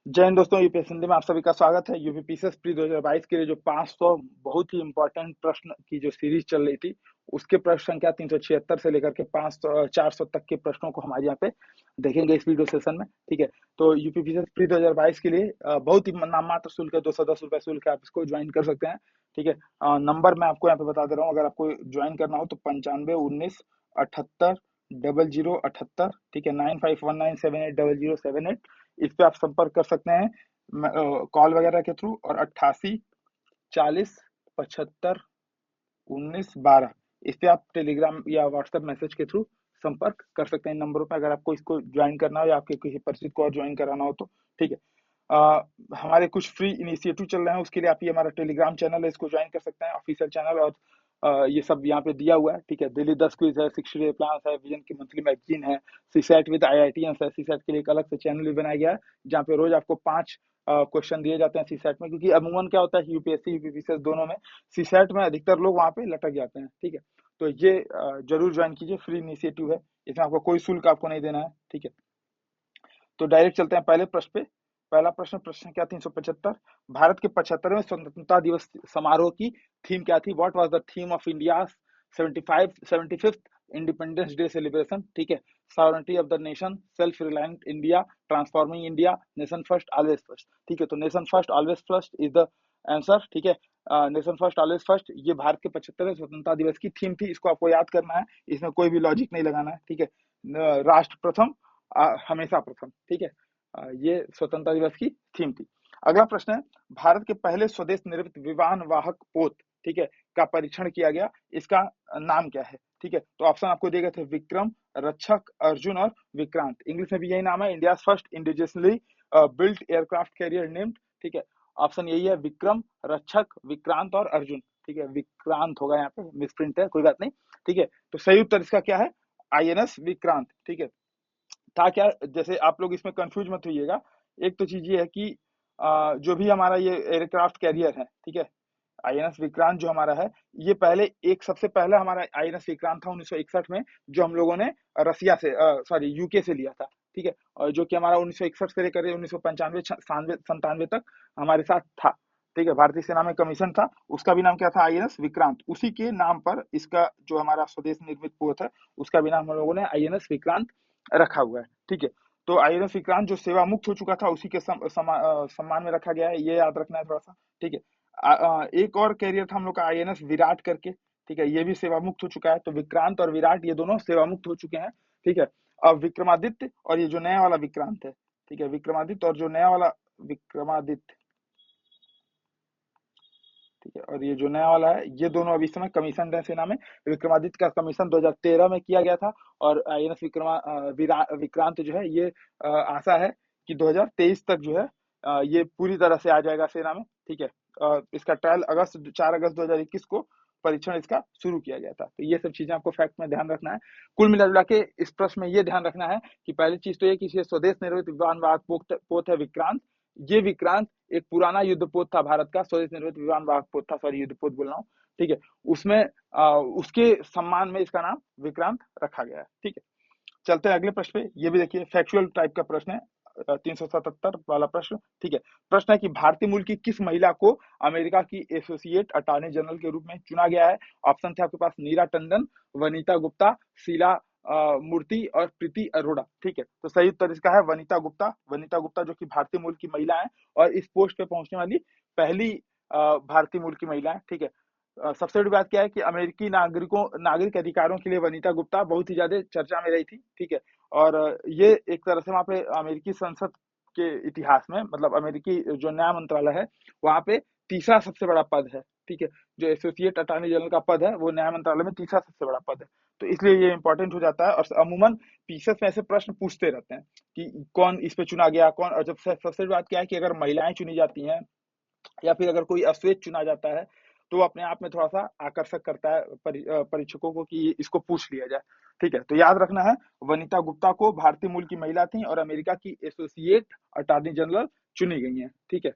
जय हिंद दोस्तों, यूपीएससी हिंदी में आप सभी का स्वागत है। यूपीपीसीएस प्री 2022 के लिए जो 500 बहुत ही इंपॉर्टेंट प्रश्न की जो सीरीज चल रही थी, उसके प्रश्न संख्या 376 से लेकर के 500 400 तक के प्रश्नों को हमारे यहाँ पे देखेंगे इस वीडियो सेशन में। ठीक है, तो यूपीपीसीएस प्री 2022 के लिए बहुत ही नाम मात्र शुल्क है, 210 रुपए शुल्क है, आप इसको ज्वाइन कर सकते हैं। ठीक है, नंबर मैं आपको यहाँ पे बता दे रहा हूँ, अगर आपको ज्वाइन करना हो तो 95 19 78 00 78। ठीक है, 9519780078। इस पे आप संपर्क कर सकते हैं कॉल वगैरह के थ्रू, और 88 40 75 19 12 इस पे आप टेलीग्राम या व्हाट्सएप मैसेज के थ्रू संपर्क कर सकते हैं इन नंबरों पे, अगर आपको इसको ज्वाइन करना हो या आपके किसी परिचित को और ज्वाइन कराना हो तो। ठीक है, हमारे कुछ फ्री इनिशिएटिव चल रहे हैं, उसके लिए आप ये हमारा टेलीग्राम चैनल है, इसको ज्वाइन कर सकते हैं, ऑफिशियल चैनल। और ये सब यहाँ पे दिया हुआ है। ठीक है, डेली 10 क्विज है, 60 डे प्लान है, विजन की मंथली मैगजीन है, सीसैट विद आईआईटीएंस है। सीसैट के लिए एक अलग से चैनल भी बनाया गया है, जहाँ पे रोज आपको 5 क्वेश्चन दिए जाते हैं सीसैट में, क्योंकि अमूमन क्या होता है यूपीएससी यूपीपीसीएस दोनों में सीसैट में अधिकतर लोग वहाँ पे लटक जाते हैं। ठीक है, तो ये जरूर ज्वाइन कीजिए, फ्री इनिशिएटिव है, इसमें आपको कोई शुल्क आपको नहीं देना है। ठीक है, तो डायरेक्ट चलते हैं पहले प्रश्न पे। पहला प्रश्न, प्रश्न क्या 375, भारत के 75वें स्वतंत्रता दिवस समारोह की थीम क्या थी? What was the theme of India 75th independence day celebration? ठीक है, sovereignty of the nation, self reliant India, transforming India, nation first always first. ठीक है, तो nation first always first is the answer. ठीक है, nation first always first ये भारत के 75वें स्वतंत्रता दिवस की थीम थी, इसको आपको याद करना है, इसमें कोई भी लॉजिक नहीं लगाना है। ठीक है, राष्ट्र प्रथम, हमेशा प्रथम। ठीक है, ये स्वतंत्रता दिवस की थीम थी। अगला प्रश्न है, भारत के पहले स्वदेश निर्मित विमान वाहक पोत, ठीक है, का परीक्षण किया गया, इसका नाम क्या है? ठीक है, तो ऑप्शन आपको दिए गए थे विक्रम, रक्षक, अर्जुन और विक्रांत। इंग्लिश में भी यही नाम है, India first indigenously built aircraft carrier named. ठीक है, ऑप्शन यही है, विक्रम, रक्षक, विक्रांत और अर्जुन। ठीक है, विक्रांत होगा, यहाँ पे मिसप्रिंट है, कोई बात नहीं। ठीक है, तो सही उत्तर इसका क्या है? आईएनएस विक्रांत। ठीक है, था क्या, जैसे आप लोग इसमें कंफ्यूज मत होइएगा। एक तो चीज ये है कि जो भी हमारा ये एयरक्राफ्ट कैरियर है, ठीक है, आईएनएस विक्रांत जो हमारा है, ये पहले एक सबसे पहला हमारा आईएनएस विक्रांत था 1961 में, जो हम लोगों ने रसिया से सॉरी यूके से लिया था। ठीक है, और जो कि हमारा 1961 से लेकर 1995 97 तक हमारे साथ था। ठीक है, भारतीय सेना में कमीशन था, उसका भी नाम क्या था? आईएनएस विक्रांत। उसी के नाम पर इसका जो हमारा स्वदेश निर्मित पोत है, उसका भी नाम हम लोगों ने आईएनएस विक्रांत रखा हुआ है। ठीक है, तो आईएनएस विक्रांत जो सेवा मुक्त हो चुका था, उसी के सम्मान में रखा गया है, ये याद रखना है थोड़ा सा। ठीक है, एक और कैरियर था हम लोग का आईएनएस विराट करके। ठीक है, ये भी सेवा मुक्त हो चुका है, तो विक्रांत और विराट ये दोनों सेवा मुक्त हो चुके हैं। ठीक है, अब विक्रमादित्य और ये जो नया वाला विक्रांत है, ठीक है, विक्रमादित्य और जो नया वाला विक्रमादित्य, ठीक है, और ये जो नया वाला है, ये दोनों अभी इस समय कमीशन है सेना में। विक्रमादित्य का कमीशन 2013 में किया गया था, और आईएनएस विक्रांत जो है, ये आशा है कि 2023 तक जो है ये पूरी तरह से आ जाएगा सेना में। ठीक है, इसका ट्रायल 4 अगस्त 2021 को परीक्षण इसका शुरू किया गया था। तो ये सब चीजें आपको फैक्ट में ध्यान रखना है। कुल मिला के इस प्रश्न में ये ध्यान रखना है कि पहली चीज तो ये कि ये स्वदेश निर्मित विमान वाहक पोत है विक्रांत। ये विक्रांत एक पुराना युद्धपोत था भारत का, स्वदेश निर्मित विमान वाहक पोत था, सॉरी युद्धपोत बोल रहा हूँ। ठीक है, उसमें उसके सम्मान में इसका नाम विक्रांत रखा गया है। ठीक है, चलते हैं अगले प्रश्न पे। ये भी देखिए फैक्चुअल टाइप का प्रश्न है, 377 वाला प्रश्न। ठीक है, प्रश्न है कि भारतीय मूल की किस महिला को अमेरिका की एसोसिएट अटॉर्नी जनरल के रूप में चुना गया है? ऑप्शन थे आपके पास, नीरा टंडन, वनीता गुप्ता, शीला मूर्ति और प्रीति अरोड़ा। ठीक है, तो सही उत्तर इसका है वनीता गुप्ता। वनीता गुप्ता जो कि भारतीय मूल की महिला है, और इस पोस्ट पे पहुंचने वाली पहली भारतीय मूल की महिला है। ठीक है, सबसे बड़ी बात क्या है कि अमेरिकी नागरिक अधिकारों के लिए वनीता गुप्ता बहुत ही ज्यादा चर्चा में रही थी। ठीक है, और ये एक तरह से वहां पे अमेरिकी संसद के इतिहास में, मतलब अमेरिकी जो न्याय मंत्रालय है, वहां पे तीसरा सबसे बड़ा पद है। ठीक है, जो एसोसिएट अटॉर्नी जनरल का पद है, वो न्याय मंत्रालय में तीसरा सबसे बड़ा पद है। तो इसलिए ये इंपॉर्टेंट हो जाता है, और अमूमन पीसेस में ऐसे प्रश्न पूछते रहते हैं कि कौन इस पे चुना गया, कौन। और जब सबसे बड़ी बात क्या है कि अगर महिलाएं चुनी जाती हैं, या फिर अगर कोई अश्वेत चुना जाता है, तो वो अपने आप में थोड़ा सा आकर्षक करता है परीक्षकों को कि इसको पूछ लिया जाए। ठीक है, तो याद रखना है, वनीता गुप्ता को भारतीय मूल की महिला थी और अमेरिका की एसोसिएट अटॉर्नी जनरल चुनी गई हैं। ठीक है,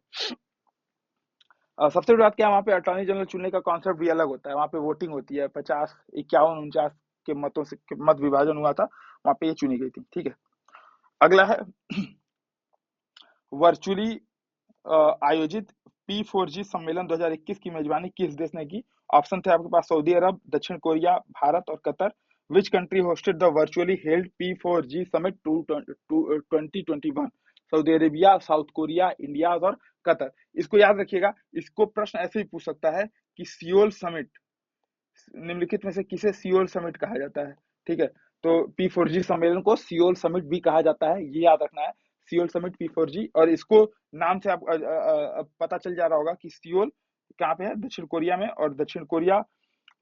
सबसे बड़ी बात क्या है, वहाँ पे अटॉर्नी जनरल चुनने का कॉन्सेप्ट भी अलग होता है। वहाँ पे वोटिंग होती है, 50 51 49 के मतों से मत विभाजन हुआ था, वहाँ पे ये चुनी गई थी। ठीक है, अगला है वर्चुअली आयोजित P4G सम्मेलन 2021 की मेजबानी किस देश ने की? ऑप्शन थे आपके पास सऊदी अरब, दक्षिण कोरिया, भारत और Qatar. Which country hosted the virtually held P4G summit 2021? Saudi Arabia, south Korea, India और कतर। इसको याद रखिएगा, इसको प्रश्न ऐसे ही पूछ सकता है कि सियोल समिट, निम्नलिखित में से किसे सियोल समिट कहा जाता है? ठीक है, तो P4G सम्मेलन को सियोल समिट भी कहा जाता है, ये याद रखना है। सियोल समिट P4G, और इसको नाम से आप पता चल जा रहा होगा कि सियोल कहाँ पे है, दक्षिण कोरिया में, और दक्षिण कोरिया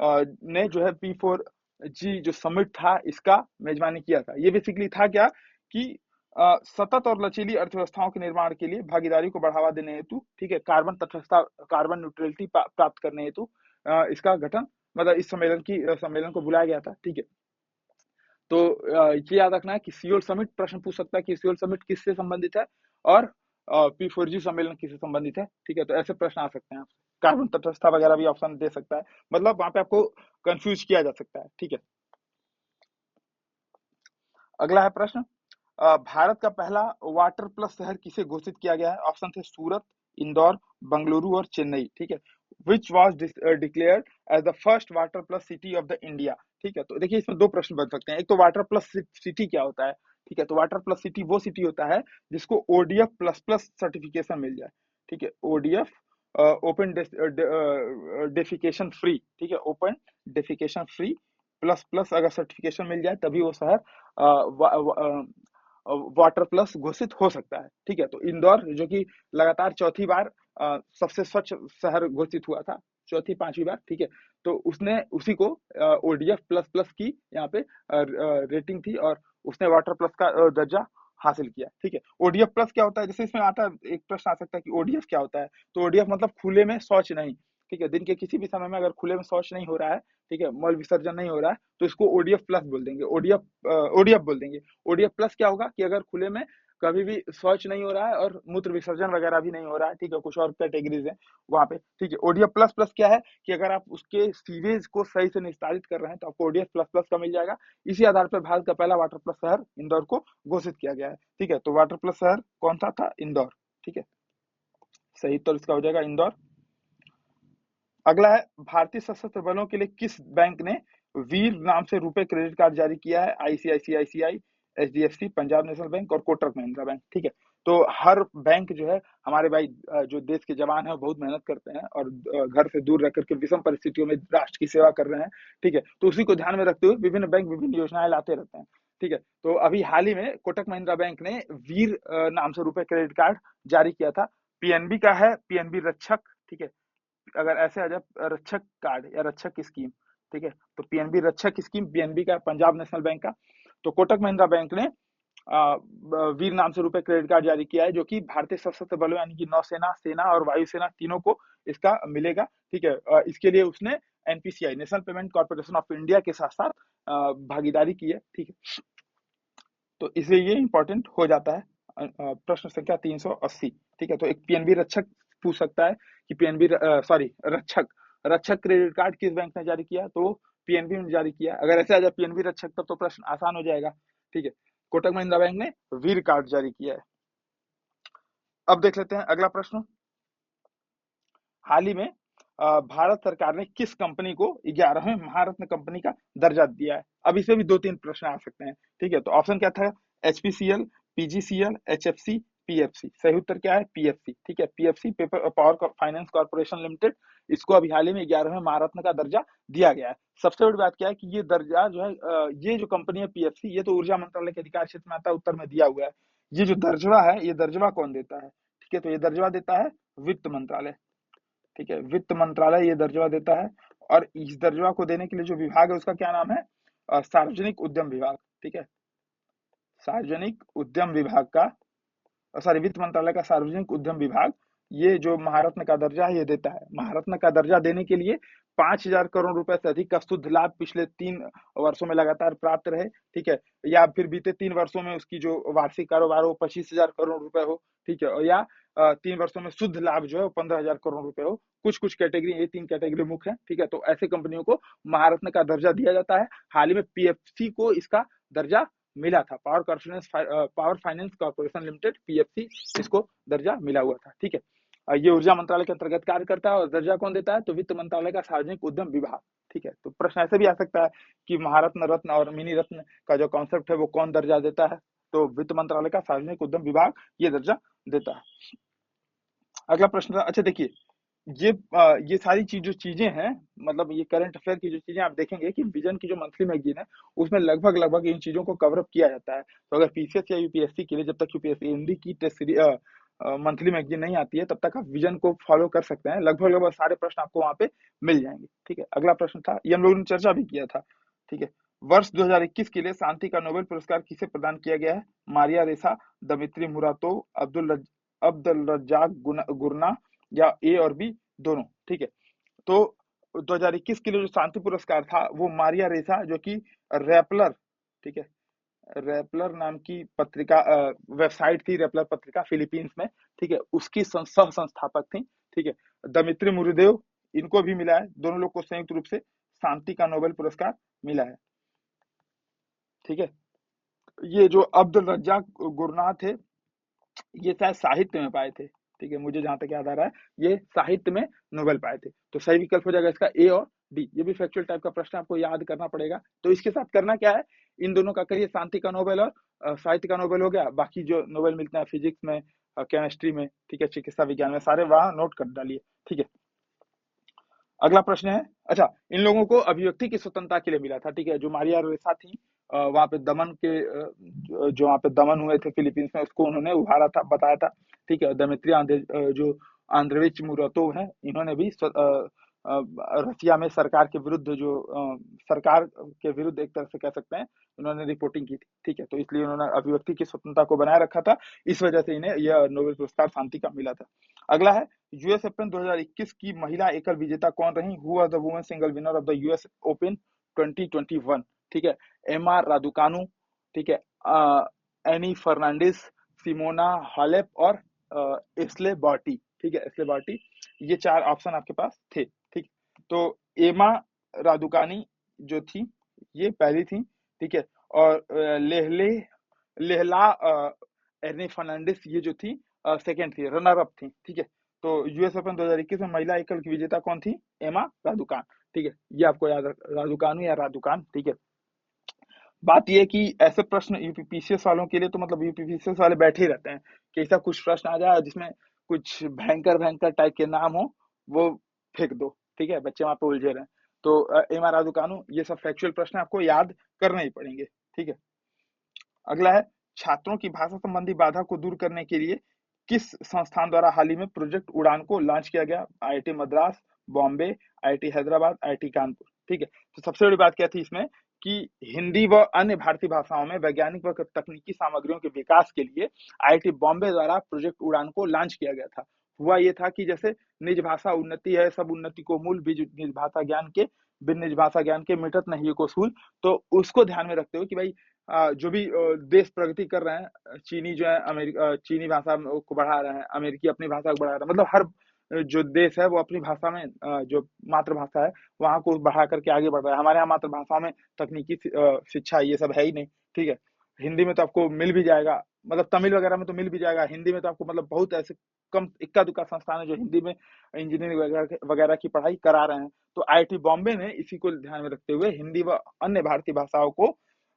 ने जो है P4G जो समिट था इसका मेजबानी किया था। ये बेसिकली था क्या कि सतत और लचीली अर्थव्यवस्थाओं के निर्माण के लिए भागीदारी को बढ़ावा देने हेतु, ठीक है, कार्बन तटस्थता, कार्बन न्यूट्रलिटी प्राप्त करने हेतु इसका गठन, मतलब इस सम्मेलन को बुलाया गया था। ठीक है, तो ये याद रखना है कि सियोल समिट प्रश्न पूछ सकता है कि सियोल समिट किससे संबंधित है, और P4G सम्मेलन किससे संबंधित है। ठीक है, तो ऐसे प्रश्न आ सकते हैं आपसे। कार्बन तटस्थता वगैरह भी ऑप्शन दे सकता है, मतलब वहां पे आपको कंफ्यूज किया जा सकता है। ठीक है, अगला है प्रश्न, भारत का पहला वाटर प्लस शहर किसे घोषित किया गया है? ऑप्शन थे सूरत, इंदौर, बंगलुरु और चेन्नई। ठीक है, which was declared as the first water plus city of the India. ठीक है, तो देखिए इसमें दो प्रश्न बन सकते हैं। एक तो वाटर प्लस सिटी क्या होता है? ठीक है, तो वाटर प्लस सिटी वो सिटी होता है जिसको ODF प्लस प्लस सर्टिफिकेशन मिल जाए। ठीक है, ODF ओपन डेफिकेशन फ्री, ठीक है, open defecation free plus plus अगर सर्टिफिकेशन मिल जाए तभी वो शहर वाटर प्लस घोषित हो सकता है। ठीक है, तो इंदौर जो कि लगातार चौथी बार सबसे स्वच्छ शहर घोषित हुआ था, चौथी पांचवी बार। ठीक है, तो उसने उसी को ODF प्लस प्लस की यहाँ पे रेटिंग थी, और उसने वाटर प्लस का दर्जा हासिल किया। ठीक है, ODF प्लस क्या होता है? जैसे इसमें आता है, एक प्रश्न आ सकता है कि ODF क्या होता है? तो ODF मतलब खुले में शौच नहीं। ठीक है, दिन के किसी भी समय में अगर खुले में शौच नहीं हो रहा है, ठीक है, मल विसर्जन नहीं हो रहा है, तो इसको ODF प्लस बोल देंगे, ODF बोल देंगे। ODF प्लस क्या होगा कि अगर खुले में कभी भी शौच नहीं हो रहा है और मूत्र विसर्जन वगैरह भी नहीं हो रहा है। ठीक है, कुछ और कैटेगरीज है वहां पे। ठीक है, ODF प्लस प्लस क्या है कि अगर आप उसके सीवेज को सही से निस्तारित कर रहे हैं तो आपको ODF प्लस प्लस का मिल जाएगा। इसी आधार पर भारत का पहला वाटर प्लस शहर इंदौर को घोषित किया गया है। ठीक है, तो वाटर प्लस शहर कौन सा था? इंदौर। ठीक है, सही उत्तर इसका हो जाएगा इंदौर। अगला है, भारतीय सशस्त्र बलों के लिए किस बैंक ने वीर नाम से रुपए क्रेडिट कार्ड जारी किया है? ICICI, HDFC, Punjab national bank और कोटक महिंद्रा बैंक। ठीक है, तो हर बैंक जो है, हमारे भाई जो देश के जवान है बहुत मेहनत करते हैं और घर से दूर रह करके विषम परिस्थितियों में राष्ट्र की सेवा कर रहे हैं। ठीक है, तो उसी को ध्यान में रखते हुए विभिन्न बैंक विभिन्न योजनाएं लाते रहते हैं। ठीक है, तो अभी हाल ही में कोटक महिंद्रा बैंक ने वीर नाम से रुपए क्रेडिट कार्ड जारी किया था। PNB का है, PNB रक्षक। ठीक है, अगर ऐसे आ जाए रक्षक कार्ड या रक्षक स्कीम। ठीक है, तो PNB रक्षक स्कीम PNB का, पंजाब नेशनल बैंक का। तो कोटक महिंद्रा बैंक ने वीर नाम से रुपए क्रेडिट कार्ड जारी किया है, जो कि भारतीय सशस्त्र बलों यानी कि नौसेना, सेना और वायुसेना तीनों को इसका मिलेगा। ठीक है, इसके लिए उसने NPCI, national payment corporation of India के साथ साथ भागीदारी की है। ठीक है, तो इसलिए ये इंपॉर्टेंट हो जाता है। प्रश्न संख्या 380। ठीक है, तो एक PNB रक्षक पूछ सकता है कि PNB सॉरी रक्षक, रक्षक क्रेडिट कार्ड किस बैंक ने जारी किया? तो PNB ने जारी किया। अगर ऐसे आ जाए PNB रक्षक तब तो प्रश्न आसान हो जाएगा। ठीक है, कोटक महिंद्रा बैंक ने वीर कार्ड जारी किया है। अब देख लेते हैं अगला प्रश्न, हाल ही में भारत सरकार ने किस कंपनी को 11वें महारत्न कंपनी का दर्जा दिया है? अब इसमें भी दो तीन प्रश्न आ सकते हैं। ठीक है, तो ऑप्शन क्या था? HPCL, PGCL, HFC, PFC। सही उत्तर क्या है? PFC। ठीक है, PFC, paper power finance corporation limited, इसको अभी हाल ही में 11वें महारत्न का दर्जा दिया गया है। सबसे बड़ी बात क्या है कि ये दर्जा जो है, ये जो कंपनी है PFC, ये तो ऊर्जा मंत्रालय के अधिकार क्षेत्र में आता है, उत्तर में दिया हुआ है। ये जो दर्जा है, ये दर्जा कौन देता है? ठीक है, तो ये दर्जा देता है वित्त मंत्रालय। ठीक है, वित्त मंत्रालय ये दर्जा देता है, और इस दर्जा को देने के लिए जो विभाग है उसका क्या नाम है? सार्वजनिक उद्यम विभाग। ठीक है, सार्वजनिक उद्यम विभाग का, सॉरी, वित्त मंत्रालय का सार्वजनिक उद्यम विभाग ये जो महारत्न का दर्जा है ये देता है। महारत्न का दर्जा देने के लिए 5,000 करोड़ रुपए से अधिक का शुद्ध लाभ पिछले 3 वर्षों में लगातार प्राप्त रहे। ठीक है, या फिर बीते 3 वर्षों में उसकी जो वार्षिक कारोबार हो 25,000 करोड़ रुपए हो। ठीक है, या 3 वर्षों में शुद्ध लाभ जो है 15,000 करोड़ रुपए हो। कुछ कुछ कैटेगरी, ये 3 कैटेगरी मुख्य है। ठीक है, तो ऐसे कंपनियों को महारत्न का दर्जा दिया जाता है। हाल ही में PFC को इसका दर्जा मिला था। Power finance corporation limited PFC इसको दर्जा मिला हुआ था। ठीक है, ये ऊर्जा मंत्रालय के अंतर्गत कार्य करता है और दर्जा कौन देता है, तो वित्त मंत्रालय का सार्वजनिक उद्यम विभाग। ठीक है, तो प्रश्न ऐसे भी आ सकता है कि महारत्न, रत्न और मिनी रत्न का जो कॉन्सेप्ट है वो कौन दर्जा देता है, तो वित्त मंत्रालय का सार्वजनिक उद्यम विभाग ये दर्जा देता है। अगला प्रश्न था, अच्छा देखिए, ये सारी जो चीजें हैं, मतलब ये करंट अफेयर की जो चीजें आप देखेंगे कि विजन की जो मंथली मैगजीन है उसमें लगभग लगभग इन चीजों को कवर अप किया जाता है। तो अगर पीसीएस या यूपीएससी के लिए, जब तक यूपीएससी हिंदी की टेस्ट सीरीज मंथली मैगजीन नहीं आती है तब तक आप विजन को फॉलो कर सकते हैं। लगभग लगभग सारे प्रश्न आपको वहां पे मिल जाएंगे। ठीक है, अगला प्रश्न था, ये हम लोगों ने चर्चा भी किया था। ठीक है, वर्ष 2021 के लिए शांति का नोबेल पुरस्कार किसे प्रदान किया गया है? मारिया रेसा, दमित्री मुरातोव, अब्दुल रज्जाक गुरना या ए और बी दोनों। ठीक है, तो 2021 के लिए जो शांति पुरस्कार था वो मारिया रेसा, जो कि रैपलर, ठीक है, रैपलर नाम की पत्रिका, वेबसाइट थी रैपलर पत्रिका फिलीपींस में, ठीक है, उसकी सह संस्थापक थी। ठीक है, दमित्री मुरुदेव, इनको भी मिला है, दोनों लोग को संयुक्त रूप से शांति का नोबेल पुरस्कार मिला है। ठीक है, ये जो अब्दुल रज्जाक गुरनाथ थे, ये शायद साहित्य में पाए थे। ठीक है, मुझे जहां तक याद आ रहा है ये साहित्य में नोबेल पाए थे। तो सही विकल्प हो जाएगा इसका ए और डी। ये भी फैक्चुअल टाइप का प्रश्न आपको याद करना पड़ेगा। तो इसके साथ करना क्या है, इन दोनों का करिए, शांति का नोबेल और साहित्य का नोबेल हो गया। बाकी जो नोबेल मिलते हैं फिजिक्स में, केमिस्ट्री में, ठीक है, चिकित्सा विज्ञान में, सारे वहां नोट कर डालिए। ठीक है, अगला प्रश्न है, अच्छा, इन लोगों को अभिव्यक्ति की स्वतंत्रता के लिए मिला था। ठीक है, जो मारिया रेसा थी, वहां पे दमन के जो वहां पे दमन हुए थे फिलीपींस में, उसको उन्होंने उभारा था, बताया था। ठीक है, दमित्री जो आंद्रेविच मुरातोव है, इन्होंने भी रसिया में सरकार के विरुद्ध सरकार के विरुद्ध एक तरह से कह सकते हैं, इन्होंने रिपोर्टिंग की थी। ठीक है, तो इसलिए उन्होंने अभिव्यक्ति की स्वतंत्रता को बनाए रखा था, इस वजह से इन्हें यह नोबेल पुरस्कार शांति का मिला था। अगला है, यूएस ओपन 2021 की महिला एकल विजेता कौन रही? Who was the women single winner of the US open 2021? ठीक है, एमा रादुकानु, ठीक है, एनी फर्नांडिस, सिमोना हालेप और एस्ले बार्टी। ठीक है, एस्ले बार्टी, ये चार ऑप्शन आपके पास थे। ठीक, तो एमा रादुकानी जो थी ये पहली थी। ठीक है, और लेहला एर्नी फर्नांडिस ये जो थी सेकेंड थी, रनर अप थी। ठीक है, तो यूएस ओपन 2021 में महिला एकल की विजेता कौन थी? एमा रादुकान। ठीक है, ये आपको याद रादुकानु या रादुकान। ठीक है, बात ये कि ऐसे प्रश्न यूपीपीसीएस वालों के लिए, तो मतलब यूपीपीसीएस वाले बैठे ही रहते हैं कि ऐसा कुछ प्रश्न आ जाए जिसमें कुछ भयंकर भयंकर टाइप के नाम हो, वो फेंक दो। ठीक है, बच्चे वहां पे उलझे रहे। तो एमा रादुकानु, ये सब फैक्चुअल प्रश्न आपको याद करने ही पड़ेंगे। ठीक है, अगला है, छात्रों की भाषा संबंधी बाधा को दूर करने के लिए किस संस्थान द्वारा हाल ही में प्रोजेक्ट उड़ान को लॉन्च किया गया? IIT Madras, Bombay, IIT Hyderabad, IIT Kanpur. ठीक है, तो सबसे बड़ी बात क्या थी इसमें कि हिंदी व अन्य भारतीय भाषाओं में वैज्ञानिक व तकनीकी सामग्रियों के विकास के लिए आईआईटी बॉम्बे द्वारा प्रोजेक्ट उड़ान को लॉन्च किया गया था। हुआ ये था कि जैसे निज भाषा उन्नति है, सब उन्नति को मूल, निज भाषा ज्ञान के बिन निज भाषा ज्ञान के मिटत नहीं को सूल। तो उसको ध्यान में रखते हुए कि भाई जो भी देश प्रगति कर रहे हैं, चीनी जो है अमेरिका चीनी भाषा को बढ़ा रहे हैं, अमेरिकी अपनी भाषा को बढ़ा रहे हैं, मतलब हर जो देश है वो अपनी भाषा में जो मातृभाषा है वहां को बढ़ा करके आगे बढ़ रहा है। हमारे यहाँ मातृभाषा में तकनीकी शिक्षा ये सब है ही नहीं। ठीक है, हिंदी में तो आपको मिल भी जाएगा, मतलब तमिल वगैरह में तो मिल भी जाएगा, हिंदी में तो आपको मतलब बहुत ऐसे कम इक्का दुक्का संस्थान है जो हिंदी में इंजीनियरिंग वगैरह की पढ़ाई करा रहे हैं। तो आईआईटी बॉम्बे ने इसी को ध्यान में रखते हुए हिंदी व अन्य भारतीय भाषाओं को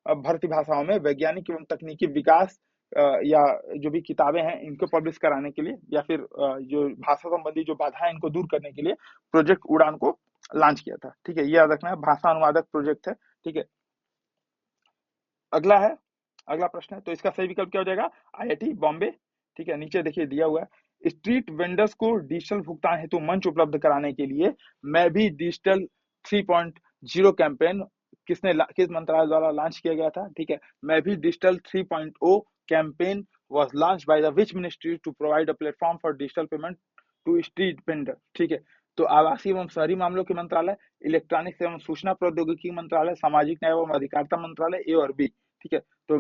भारतीय भाषाओं में वैज्ञानिक एवं तकनीकी विकास या जो भी किताबें हैं इनको पब्लिश कराने के लिए, या फिर जो भाषा संबंधी जो बाधा है इनको दूर करने के लिए प्रोजेक्ट उड़ान को लॉन्च किया था। ठीक है, ये याद रखना है, भाषा अनुवादक प्रोजेक्ट है। ठीक है, अगला है, अगला प्रश्न है, तो इसका सही विकल्प क्या हो जाएगा? आईआईटी बॉम्बे। ठीक है, नीचे देखिए दिया हुआ है, स्ट्रीट वेंडर्स को डिजिटल भुगतान हेतु मंच उपलब्ध कराने के लिए मैं भी डिजिटल 3.0 कैंपेन किस मंत्रालय द्वारा लॉन्च किया गया था? ठीक है, मैं भी digital 3.0 campaign was launched by the which ministry to provide a platform for digital payment to street vendor। ठीक है, तो आवासीय एवं शहरी मामलों के मंत्रालय, इलेक्ट्रॉनिक्स एवं सूचना प्रौद्योगिकी मंत्रालय, सामाजिक न्याय एवं अधिकारिता मंत्रालय, ए और बी। ठीक है, तो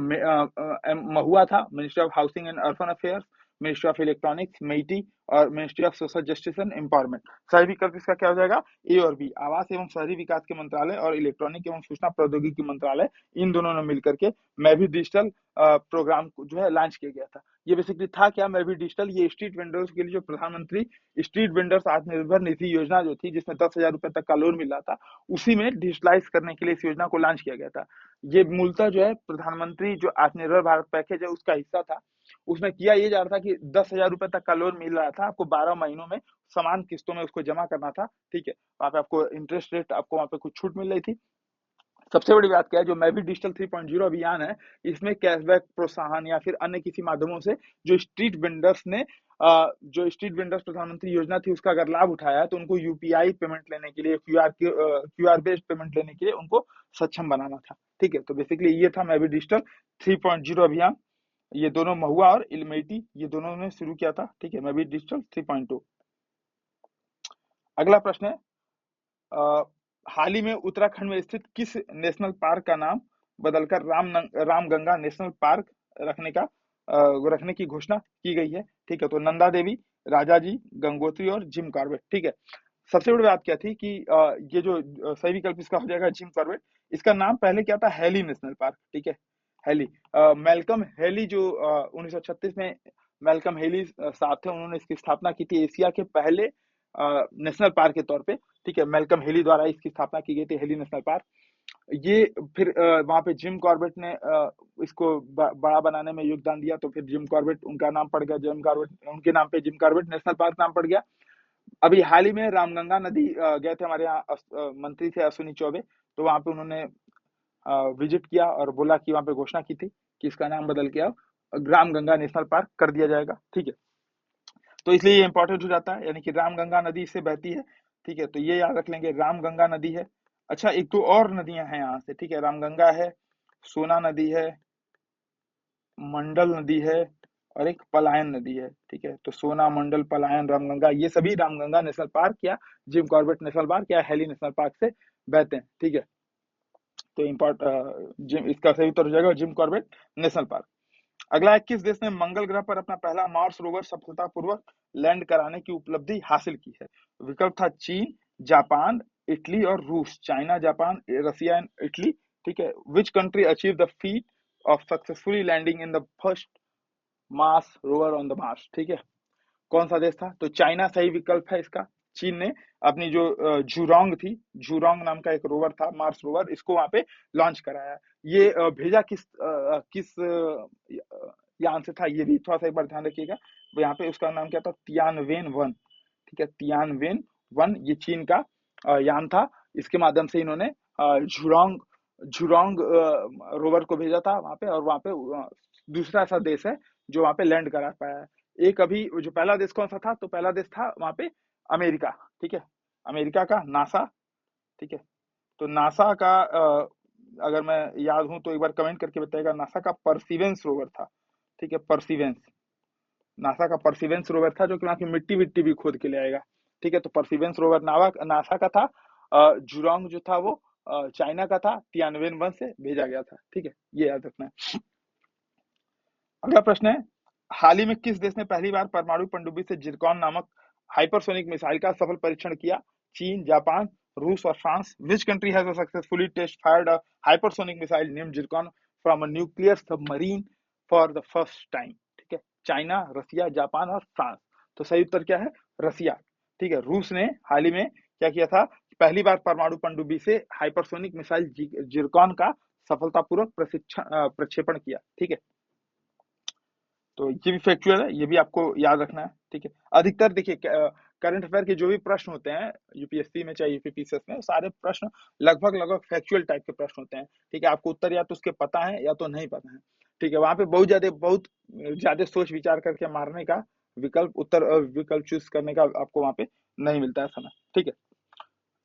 महुआ था Ministry of Housing and Urban Affairs, Ministry of Electronics MeitY, और Ministry of Social Justice and Empowerment. सही विकल्प इसका क्या हो जाएगा, ए और बी। आवास एवं शहरी विकास के मंत्रालय और इलेक्ट्रॉनिक एवं सूचना प्रौद्योगिकी मंत्रालय, इन दोनों ने मिलकर के मैं भी डिजिटल प्रोग्राम को जो है लॉन्च किया गया था। ये बेसिकली था क्या, मैं भी डिजिटल, ये स्ट्रीट वेंडर्स के लिए जो प्रधानमंत्री स्ट्रीट वेंडर्स आत्मनिर्भर निधि योजना जो थी, जिसमें 10,000 रुपए तक का लोन मिल रहा था, उसी में डिजिटलाइज करने के लिए इस योजना को लॉन्च किया गया था। ये मूलतः जो है प्रधानमंत्री जो आत्मनिर्भर भारत पैकेज है उसका हिस्सा था। उसमें किया ये जा रहा था कि 10,000 रुपए तक का लोन मिल रहा था आपको, 12 महीनों में समान किस्तों में उसको जमा करना था। ठीक है, वहां पे आपको इंटरेस्ट रेट, आपको वहां पे कुछ छूट मिल रही थी। सबसे बड़ी बात क्या है, जो मैं भी डिजिटल 3.0 अभियान है, इसमें कैशबैक, प्रोत्साहन या फिर अन्य किसी माध्यमों से जो स्ट्रीट वेंडर्स ने जो स्ट्रीट वेंडर्स प्रधानमंत्री योजना थी उसका अगर लाभ उठाया है, तो उनको यूपीआई पेमेंट लेने के लिए, क्यूआर बेस्ड पेमेंट लेने के लिए उनको सक्षम बनाना था। ठीक है, तो बेसिकली ये था मैं भी डिजिटल 3.0 अभियान। ये दोनों महुआ और इलमेटी, ये दोनों ने शुरू किया था। ठीक है, मैं भी डिजिटल 3.2। अगला प्रश्न है, हाल ही में उत्तराखंड में स्थित किस नेशनल पार्क का नाम बदलकर रामगंगा नेशनल पार्क रखने का रखने की घोषणा की गई है। ठीक है, तो नंदा देवी, राजा जी, गंगोत्री और जिम कॉर्बेट। ठीक है, सबसे बड़ी बात क्या थी कि ये जो सही विकल्प इसका हो जाएगा जिम कॉर्बेट। इसका नाम पहले क्या था, हेली नेशनल पार्क। ठीक है, हेली, मैल्कम हेली जो 1936 में मैल्कम हेली साहब थे, उन्होंने इसकी स्थापना की थी एशिया के पहले नेशनल पार्क के तौर पे। ठीक है, मैल्कम हेली द्वारा इसकी स्थापना की गई थी, हेली नेशनल पार्क। ये फिर वहां पे जिम कॉर्बेट ने इसको बड़ा बनाने में योगदान दिया, तो फिर जिम कॉर्बेट उनका नाम पड़ गया, जिम कॉर्बेट उनके नाम पे जिम कॉर्बेट नेशनल पार्क नाम पड़ गया। अभी हाल ही में रामगंगा नदी गए थे हमारे यहाँ मंत्री थे अश्विनी चौबे, तो वहां पे उन्होंने विजिट किया और बोला कि वहां पे घोषणा की थी कि इसका नाम बदल के अब रामगंगा नेशनल पार्क कर दिया जाएगा। ठीक है, तो इसलिए ये इंपॉर्टेंट हो जाता है, यानी कि रामगंगा नदी से बहती है। ठीक है, तो ये याद रख लेंगे, रामगंगा नदी है। अच्छा, एक तो और नदियां हैं यहाँ से। ठीक है, रामगंगा है, सोना नदी है, मंडल नदी है, और एक पलायन नदी है। ठीक है, तो सोना, मंडल, पलायन, रामगंगा, ये सभी रामगंगा नेशनल पार्क या जिम कॉर्बेट नेशनल पार्क या हेली नेशनल पार्क से बहते हैं। ठीक है, तो जिम, इसका सही उत्तर हो जाएगा जिम कॉर्बेट नेशनल पार्क। अगला है, किस देश ने मंगल ग्रह पर अपना पहला मार्स रोवर सफलतापूर्वक लैंड कराने की उपलब्धि हासिल की है? विकल्प था चीन, जापान, इटली और रूस। China, Japan, Russia and Italy. ठीक है, which country achieve the feat of successfully landing in the first Mars rover on the Mars? ठीक है, कौन सा देश था? तो चाइना सही विकल्प है इसका। चीन ने अपनी जो जूरोंग थी, जूरोंग नाम का एक रोवर था, मार्स रोवर, इसको वहां पे लॉन्च कराया। ये भेजा किस यान से था, ये भी थोड़ा सा एक बार ध्यान रखिएगा। यहाँ पे उसका नाम क्या था, तियानवेन-1। ठीक है, तियानवेन-1 ये चीन का यान था। इसके माध्यम से इन्होंने झुरोंग झुरोंग रोवर को भेजा था वहां पे, और वहां पे दूसरा ऐसा देश है जो वहां पे लैंड करा पाया है। एक अभी जो पहला देश कौन सा था, तो पहला देश था वहां पे अमेरिका। ठीक है, अमेरिका का नासा। ठीक है, तो नासा का अगर मैं याद हूं तो एक बार कमेंट करके बताइएगा, नासा का परसिवेंस रोवर था। ठीक है, परसिवेंस, नासा का परसिवेंस रोवर था, जो कि वहां की मिट्टी विट्टी भी खोद के ले आएगा। ठीक है, तो परसिवेंस रोवर नासा का था। जुरोंग जो था वो चाइना का था, तियानवेन-1 से भेजा गया था। ठीक है, ये याद रखना है। अगला प्रश्न है, हाल ही में किस देश ने पहली बार परमाणु पनडुब्बी से जिरकॉन नामक हाइपरसोनिक मिसाइल का सफल परीक्षण किया? चीन, जापान, रूस और France. Which country has successfully test fired a hypersonic missile named Zircon from a nuclear submarine for the first time? ठीक है, चाइना, रसिया, जापान और फ्रांस। तो सही उत्तर क्या है, रसिया। ठीक है, रूस ने हाल ही में क्या किया था, पहली बार परमाणु पनडुब्बी से हाइपरसोनिक मिसाइल जिरकॉन का सफलतापूर्वक प्रक्षेपण किया। ठीक है, तो ये भी फैक्चुअल है, ये भी आपको याद रखना है। ठीक है, अधिकतर देखिए करंट अफेयर के जो भी प्रश्न होते हैं यूपीएससी में चाहे यूपीपीसीएस में, सारे प्रश्न लगभग लगभग फैक्चुअल टाइप के प्रश्न होते हैं। ठीक है, आपको उत्तर या तो उसके पता है या तो नहीं पता है। ठीक है, वहां पे बहुत ज्यादा सोच विचार करके मारने का विकल्प चूज करने का आपको वहां पे नहीं मिलता है समय। ठीक है,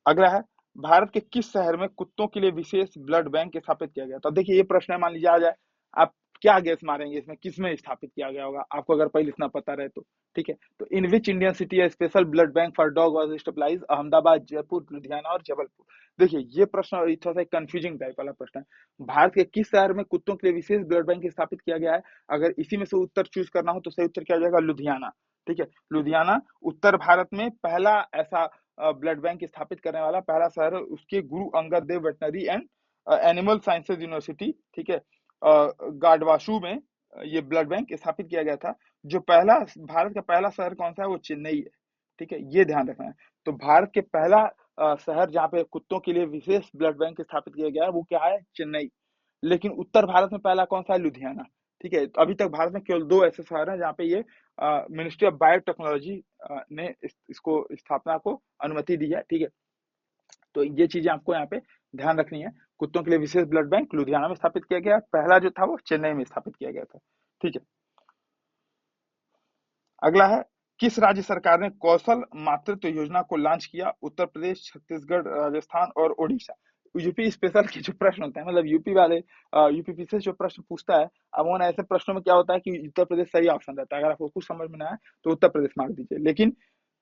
अगला है, भारत के किस शहर में कुत्तों के लिए विशेष ब्लड बैंक स्थापित किया गया? तो देखिए, ये प्रश्न है, मान लीजिए आ जाए, आप क्या गैस मारेंगे इसमें, किसमें स्थापित किया गया होगा, आपको अगर पहले इतना पता रहे तो। ठीक है, तो इन विच इंडियन सिटी है special blood bank for dog was stabilize, Ahmedabad, Jaipur, Ludhiana और जबलपुर। देखिए ये प्रश्न थोड़ा सा कंफ्यूजिंग टाइप वाला प्रश्न है। भारत के किस शहर में कुत्तों के लिए विशेष ब्लड बैंक स्थापित किया गया है? अगर इसी में से उत्तर चूज करना हो तो सही उत्तर क्या हो जाएगा? लुधियाना। ठीक है, लुधियाना उत्तर भारत में पहला ऐसा ब्लड बैंक स्थापित करने वाला पहला शहर है। उसके Guru Angad Dev Veterinary and Animal Sciences University, ठीक है, गाडवाशु में ये ब्लड बैंक स्थापित किया गया था। जो पहला भारत का पहला शहर कौन सा है? वो चेन्नई है। ठीक है, ये ध्यान रखना है। तो भारत के पहला शहर जहाँ पे कुत्तों के लिए विशेष ब्लड बैंक स्थापित किया गया है वो क्या है? चेन्नई। लेकिन उत्तर भारत में पहला कौन सा है? लुधियाना। ठीक है, तो अभी तक भारत में केवल 2 ऐसे शहर हैं जहाँ पे ये मिनिस्ट्री ऑफ बायोटेक्नोलॉजी ने इसको स्थापना को अनुमति दी है। ठीक है, तो ये चीजें आपको यहाँ पे ध्यान रखनी है। कुत्तों के लिए विशेष ब्लड बैंक लुधियाना में स्थापित किया गया, पहला जो था वो चेन्नई में स्थापित किया गया था। ठीक है, अगला है, किस राज्य सरकार ने कौशल मातृत्व योजना को लॉन्च किया? उत्तर प्रदेश, छत्तीसगढ़, राजस्थान और ओडिशा। यूपी स्पेशल के जो प्रश्न होते हैं, मतलब यूपी वाले यूपीपीसी जो प्रश्न पूछता है, अब उन ऐसे प्रश्नों में क्या होता है कि उत्तर प्रदेश सही ऑप्शन रहता है। अगर आपको कुछ समझ में ना आए तो उत्तर प्रदेश मार दीजिए। लेकिन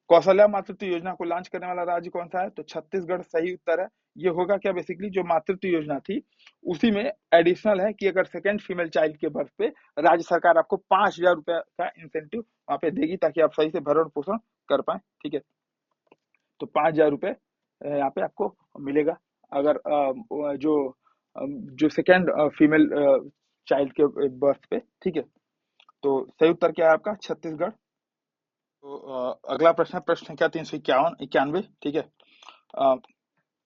कौशल्या मातृत्व योजना को लॉन्च करने वाला राज्य कौन सा है? तो छत्तीसगढ़ सही उत्तर है। ये होगा क्या, बेसिकली जो मातृत्व योजना थी उसी में एडिशनल है कि अगर सेकेंड फीमेल चाइल्ड के बर्थ पे राज्य सरकार आपको 5,000 रुपए का इंसेंटिव वहां पे देगी ताकि आप सही से भरण पोषण कर पाए। ठीक है, तो 5,000 रुपए यहाँ पे आपको मिलेगा अगर जो सेकेंड फीमेल चाइल्ड के बर्थ पे। ठीक है, तो सही उत्तर क्या है आपका? छत्तीसगढ़। तो अगला प्रश्न है प्रश्न संख्या 391। ठीक है, अ,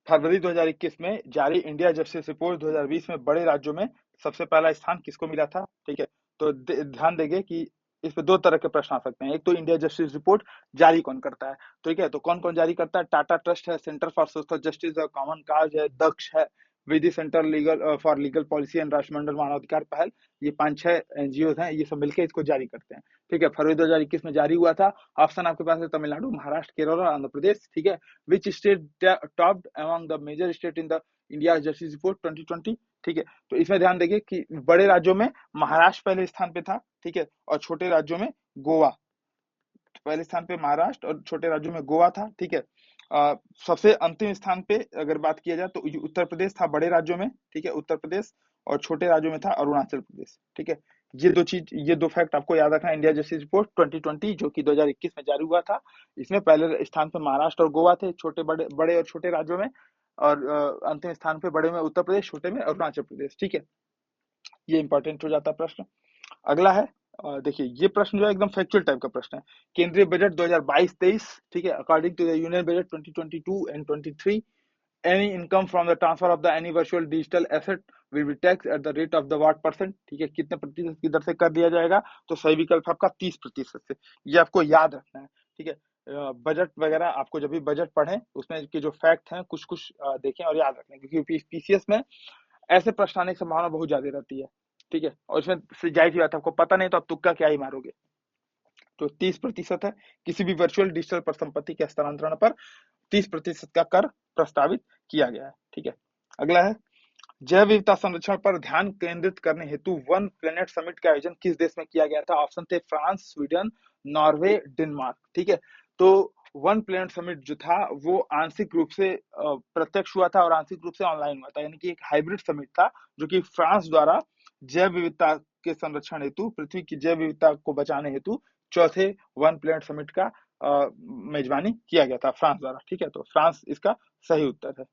फरवरी 2021 में जारी इंडिया जस्टिस रिपोर्ट 2020 में बड़े राज्यों में सबसे पहला स्थान किसको मिला था? ठीक है, तो ध्यान देंगे कि इस पे 2 तरह के प्रश्न आ सकते हैं। एक तो इंडिया जस्टिस रिपोर्ट जारी कौन करता है? ठीक है, तो कौन कौन जारी करता है? टाटा ट्रस्ट है, सेंटर फॉर सोशल जस्टिस है, कॉमन काज है, दक्ष है, Vidhi Centre Legal for Legal Policy and राष्ट्रमंडल मानवाधिकार पहल। ये 5-6 एनजीओ हैं, ये सब मिलकर इसको जारी करते हैं। ठीक है, फरवरी 2021 में जारी हुआ था। ऑप्शन आपके पास है तमिलनाडु, महाराष्ट्र, केरल और आंध्र प्रदेश। ठीक है, which state topped among the major state in the India justice report 2020? ठीक है, तो इसमें ध्यान देंगे कि बड़े राज्यों में महाराष्ट्र पहले स्थान पे था। ठीक है, और छोटे राज्यों में गोवा। पहले स्थान पे महाराष्ट्र और छोटे राज्यों में गोवा था। ठीक है, सबसे अंतिम स्थान पे अगर बात किया जाए तो उत्तर प्रदेश था बड़े राज्यों में। ठीक है, उत्तर प्रदेश, और छोटे राज्यों में था अरुणाचल प्रदेश। ठीक है, ये दो फैक्ट आपको याद रखना। इंडिया जस्टिस रिपोर्ट 2020 जो कि 2021 में जारी हुआ था, इसमें पहले स्थान पे महाराष्ट्र और गोवा थे छोटे बड़े बड़े और छोटे राज्यों में, और अंतिम स्थान पे बड़े में उत्तर प्रदेश, छोटे में अरुणाचल प्रदेश। ठीक है, ये इंपॉर्टेंट हो जाता है प्रश्न। अगला है, देखिए ये प्रश्न जो है एकदम फैक्चुअल टाइप का प्रश्न है। केंद्रीय बजट 2022-23, ठीक है, according to the union budget 2022 and 23, any income from the transfer of the any virtual digital asset will be taxed at the rate of the what percent? ठीक है, कितने प्रतिशत की दर से कर दिया जाएगा? तो सही विकल्प आपका 30% से। ये आपको याद रखना है। ठीक है, बजट वगैरह आपको जब भी बजट पढ़ें उसमें के जो फैक्ट हैं कुछ कुछ देखें और याद रखें, क्योंकि पीसीएस में ऐसे प्रश्न आने की संभावना बहुत ज्यादा रहती है। ठीक है, और इसमें जाहिर सी बात है, आपको पता नहीं तो आप तुक्का क्या ही मारोगे। तो 30% है। किसी भी वर्चुअल डिजिटल पर संपत्ति के हस्तांतरण पर 30% का कर प्रस्तावित किया गया है। ठीक है, अगला है, जैव विविधता संरक्षण पर ध्यान केंद्रित करने हेतु वन प्लेनेट समिट का आयोजन किस देश में किया गया था? ऑप्शन थे फ्रांस, स्वीडन, नॉर्वे, डेनमार्क। ठीक है, तो वन प्लेनेट समिट जो था वो आंशिक रूप से प्रत्यक्ष हुआ था और आंशिक रूप से ऑनलाइन हुआ था, यानी कि एक हाइब्रिड समिट था जो कि फ्रांस द्वारा जैव विविधता के संरक्षण हेतु, पृथ्वी की जैव विविधता को बचाने हेतु चौथे वन प्लेनेट समिट का मेजबानी किया गया था फ्रांस द्वारा। ठीक है, तो फ्रांस इसका सही उत्तर है।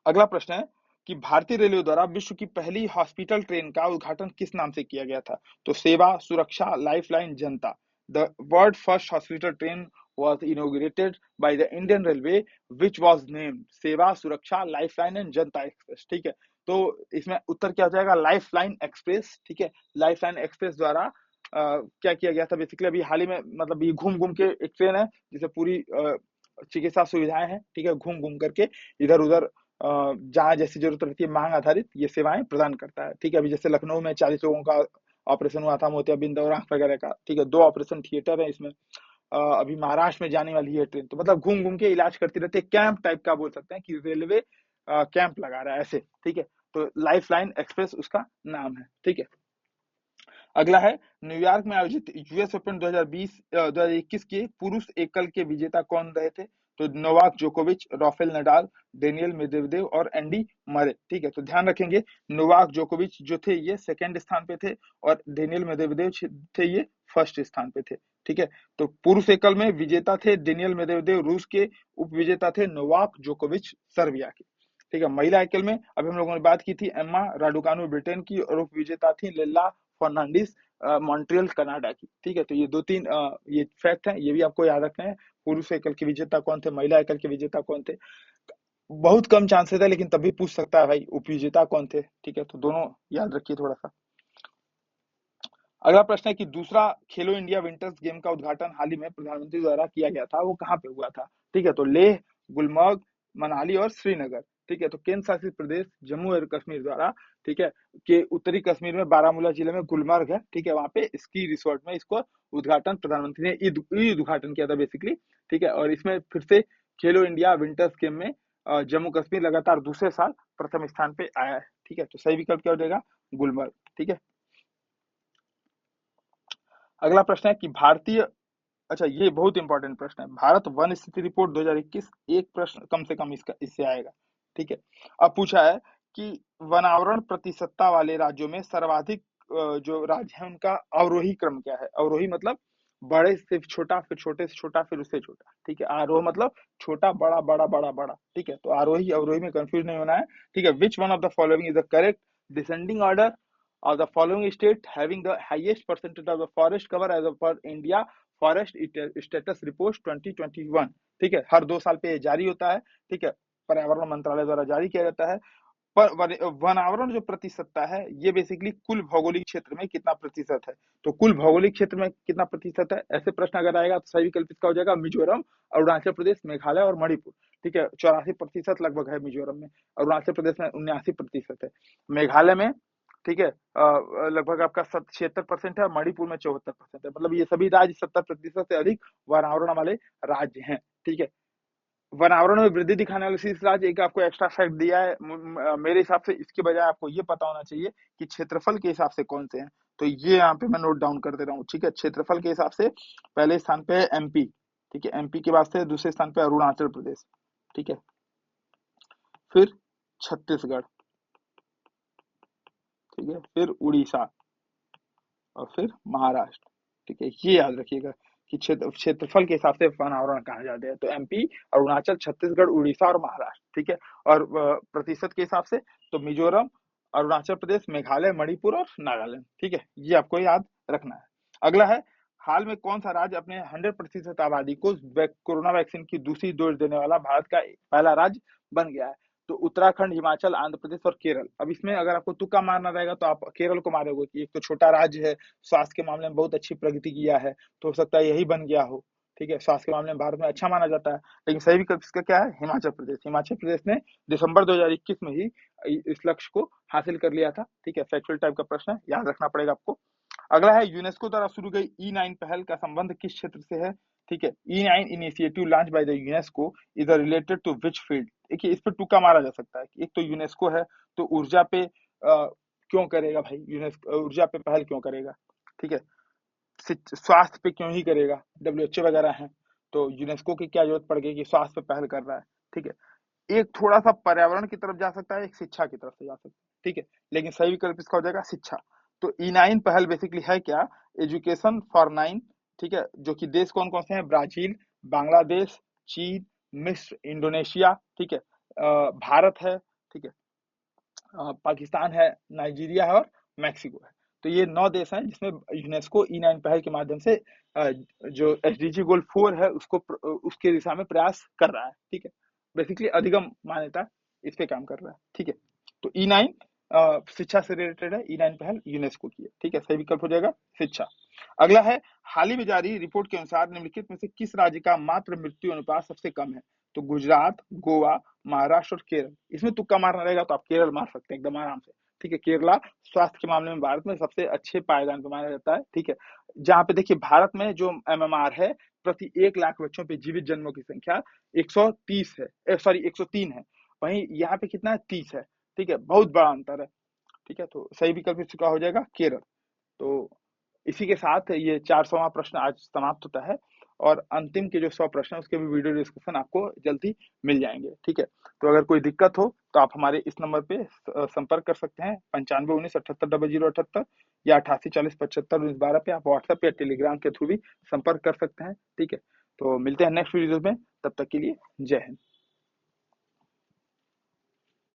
अगला प्रश्न है कि भारतीय रेलवे द्वारा विश्व की पहली हॉस्पिटल ट्रेन का उद्घाटन किस नाम से किया गया था? तो सेवा, सुरक्षा, lifeline, Janata. The world first hospital train was inaugurated by the Indian Railway which was named सेवा, सुरक्षा, लाइफलाइन एंड जनता एक्सप्रेस। ठीक है, तो इसमें उत्तर क्या हो जाएगा? Lifeline express. ठीक है, लाइफलाइन एक्सप्रेस द्वारा क्या किया गया था? बेसिकली अभी हाल ही में, मतलब ये घूम घूम के एक ट्रेन है जिसे पूरी चिकित्सा सुविधाएं हैं। ठीक है, घूम घूम करके इधर उधर जहाँ जैसी जरूरत रहती है मांग आधारित ये सेवाएं प्रदान करता है। ठीक है, अभी जैसे लखनऊ में 40 लोगों का ऑपरेशन हुआ था मोतियाबिंद और आंख वगैरह का। ठीक है, 2 ऑपरेशन थिएटर है इसमें। अभी महाराष्ट्र में जाने वाली है ट्रेन, तो मतलब घूम घूम के इलाज करती रहती है। कैंप टाइप का बोल सकते हैं कि रेलवे कैंप लगा रहा है ऐसे। ठीक है, तो लाइफलाइन एक्सप्रेस उसका नाम है, ठीक है। अगला है न्यूयॉर्क में आयोजित यूएस ओपन 2021 के पुरुष एकल के विजेता कौन रहे थे? तो नोवाक जोकोविच, राफेल नडाल, डेनियल मेदवेदेव और एंडी मरे, ठीक है। तो ध्यान रखेंगे नोवाक जोकोविच जो थे ये सेकंड स्थान पे थे और डेनियल मेदवेदेव थे ये फर्स्ट स्थान पे थे, ठीक है। तो पुरुष एकल में विजेता थे डेनियल मेदवेदेव रूस के, उप विजेता थे नोवाक जोकोविच सर्बिया के, ठीक है। महिला एकल में अभी हम लोगों ने बात की थी एम्मा राडुकानु ब्रिटेन की और उप विजेता थी लेला फर्नांडिस मॉन्ट्रियल कनाडा की, ठीक है। तो ये 2-3 ये फैक्ट है, ये भी आपको याद रखना है। पुरुष एकल के विजेता कौन थे, महिला एकल के विजेता कौन थे, बहुत कम चांसेस है लेकिन तभी पूछ सकता है भाई उपविजेता कौन थे, ठीक है। तो दोनों याद रखिए थोड़ा सा। अगला प्रश्न है कि दूसरा खेलो इंडिया विंटर्स गेम का उद्घाटन हाल ही में प्रधानमंत्री द्वारा किया गया था, वो कहाँ पे हुआ था, ठीक है। तो लेह, गुलमर्ग, मनाली और श्रीनगर, ठीक है। तो केंद्र शासित प्रदेश जम्मू और कश्मीर द्वारा, ठीक है, के उत्तरी कश्मीर में बारामूला जिले में गुलमर्ग है, ठीक है, वहां पे स्की रिसोर्ट में इसको उद्घाटन प्रधानमंत्री ने ईद उद्घाटन किया था बेसिकली, ठीक है। और इसमें फिर से खेलो इंडिया विंटर्स गेम में जम्मू कश्मीर लगातार दूसरे साल प्रथम स्थान पे आया है, ठीक है। तो सही विकल्प क्या हो जाएगा, गुलमर्ग, ठीक है। अगला प्रश्न है कि भारतीय, अच्छा ये बहुत इंपॉर्टेंट प्रश्न है, भारत वन स्थिति रिपोर्ट 2021, एक प्रश्न कम से कम इसका इससे आएगा, ठीक है। अब पूछा है कि वनावरण प्रतिशतता वाले राज्यों में सर्वाधिक जो राज्य है उनका अवरोही क्रम क्या है। अवरोही मतलब बड़े से छोटा, फिर छोटे से छोटा, फिर उससे छोटा, ठीक है। आरोह मतलब छोटा बड़ा बड़ा बड़ा बड़ा, ठीक है। तो आरोही अवरोही में कंफ्यूज नहीं होना है, ठीक है। Which one of the following is the correct descending order of the following state having the highest percentage of the forest cover as per India forest status report 2021, ठीक है। हर 2 साल पे जारी होता है, ठीक है, पर्यावरण मंत्रालय द्वारा जारी किया जाता है। पर वनावरण जो प्रतिशतता है ये बेसिकली कुल भौगोलिक क्षेत्र में कितना प्रतिशत है। तो कुल भौगोलिक क्षेत्र में कितना प्रतिशत है, ऐसे प्रश्न अगर आएगा तो सही विकल्प इसका हो जाएगा मिजोरम, अरुणाचल प्रदेश, मेघालय और मणिपुर, ठीक है। 84% लगभग है मिजोरम में, अरुणाचल प्रदेश में 79% है, मेघालय में, ठीक है, लगभग आपका 76% है, मणिपुर में 74% है। मतलब ये सभी राज्य 70% से अधिक वनावरण वाले राज्य हैं, ठीक है। वनावरण में वृद्धि दिखाने वाले शीर्ष राज्य एक आपको एक्स्ट्रा फैक्ट दिया है, मेरे हिसाब से इसके बजाय आपको ये पता होना चाहिए कि क्षेत्रफल के हिसाब से कौन से हैं। तो ये यहाँ पे मैं नोट डाउन कर दे रहा हूँ, ठीक है। क्षेत्रफल के हिसाब से पहले स्थान पे है एमपी, ठीक है, एमपी के बाद से दूसरे स्थान पे अरुणाचल प्रदेश, ठीक है, फिर छत्तीसगढ़, ठीक है, फिर उड़ीसा और फिर महाराष्ट्र, ठीक है। ये याद रखिएगा कि क्षेत्रफल के हिसाब से वनावरण कहा जाते हैं। तो एमपी, अरुणाचल, छत्तीसगढ़, उड़ीसा और महाराष्ट्र, ठीक है। और प्रतिशत के हिसाब से तो मिजोरम, अरुणाचल प्रदेश, मेघालय, मणिपुर और नागालैंड, ठीक है। ये आपको याद रखना है। अगला है हाल में कौन सा राज्य अपने 100% आबादी को कोरोना वैक्सीन की दूसरी डोज देने वाला भारत का पहला राज्य बन गया है। तो उत्तराखंड, हिमाचल, आंध्र प्रदेश और केरल। अब इसमें अगर आपको तुक्का मारना रहेगा तो आप केरल को मारोगे कि एक तो छोटा राज्य है, स्वास्थ्य के मामले में बहुत अच्छी प्रगति किया है, तो हो सकता है यही बन गया हो, ठीक है। स्वास्थ्य के मामले में भारत में अच्छा माना जाता है, लेकिन सही विकल्प इसका क्या है, हिमाचल प्रदेश। हिमाचल प्रदेश ने दिसंबर 2021 में ही इस लक्ष्य को हासिल कर लिया था, ठीक है। फैक्चुअल टाइप का प्रश्न है, याद रखना पड़ेगा आपको। अगला है यूनेस्को द्वारा शुरू गई E9 पहल का संबंध किस क्षेत्र से है, ठीक है। E9 initiative launch by the UNESCO is related to which field. देखिए इस पर तुक्का मारा जा सकता है कि एक तो यूनेस्को है तो ऊर्जा पे क्यों करेगा भाई, यूनेस्को ऊर्जा पे पहल क्यों करेगा, ठीक है। स्वास्थ्य पे क्यों ही करेगा, WHO वगैरह है, तो यूनेस्को की क्या जरूरत पड़ गई कि स्वास्थ्य पे पहल कर रहा है, ठीक है। एक थोड़ा सा पर्यावरण की तरफ जा सकता है, एक शिक्षा की तरफ से जा सकता है, ठीक है। लेकिन सही विकल्प इसका हो जाएगा शिक्षा। तो E9 पहल बेसिकली है क्या, एजुकेशन फॉर 9, ठीक है, जो कि देश कौन कौन से हैं, ब्राजील, बांग्लादेश, चीन, मिस्र, इंडोनेशिया, ठीक है, भारत है, ठीक है, पाकिस्तान है, नाइजीरिया है और मैक्सिको है। तो ये 9 देश हैं जिसमें यूनेस्को E9 पहल के माध्यम से जो SDG गोल 4 है उसको उसके दिशा में प्रयास कर रहा है, ठीक है। बेसिकली अधिगम मान्यता इस पे काम कर रहा है, ठीक है। तो E9 शिक्षा से रिलेटेड है, E9 पहल यूनेस्को की है, ठीक है। सही विकल्प हो जाएगा शिक्षा। अगला है हाल ही में जारी रिपोर्ट के अनुसार निम्नलिखित में से किस राज्य का मात्र मृत्यु अनुपात सबसे कम है। तो गुजरात, गोवा, महाराष्ट्र और केरल। इसमें तुक्का मारना रहेगा तो आप केरल मार सकते हैं एकदम आराम से, ठीक है। केरला स्वास्थ्य के मामले में भारत में सबसे अच्छे पायदान पे माना जाता है, ठीक है। जहाँ पे देखिए भारत में जो MMR है प्रति 1 लाख बच्चों पे जीवित जन्मों की संख्या 130 है, सॉरी 103 है, वहीं यहाँ पे कितना है 30 है। ठीक है, बहुत बड़ा अंतर है। ठीक है, तो सही विकल्प इसका हो जाएगा केरल। तो इसी के साथ ये 400वां प्रश्न आज समाप्त होता है, और अंतिम के जो 100 प्रश्न हैं उसके भी वीडियो डिस्कशन आपको जल्दी मिल जाएंगे। ठीक है, तो अगर कोई दिक्कत हो तो आप हमारे इस नंबर पे संपर्क कर सकते हैं, 9519 780078, या 8840751912 पे। आप व्हाट्सएप या टेलीग्राम के थ्रू भी संपर्क कर सकते हैं। ठीक है, तो मिलते हैं नेक्स्ट वीडियो में, तब तक के लिए जय हिंद।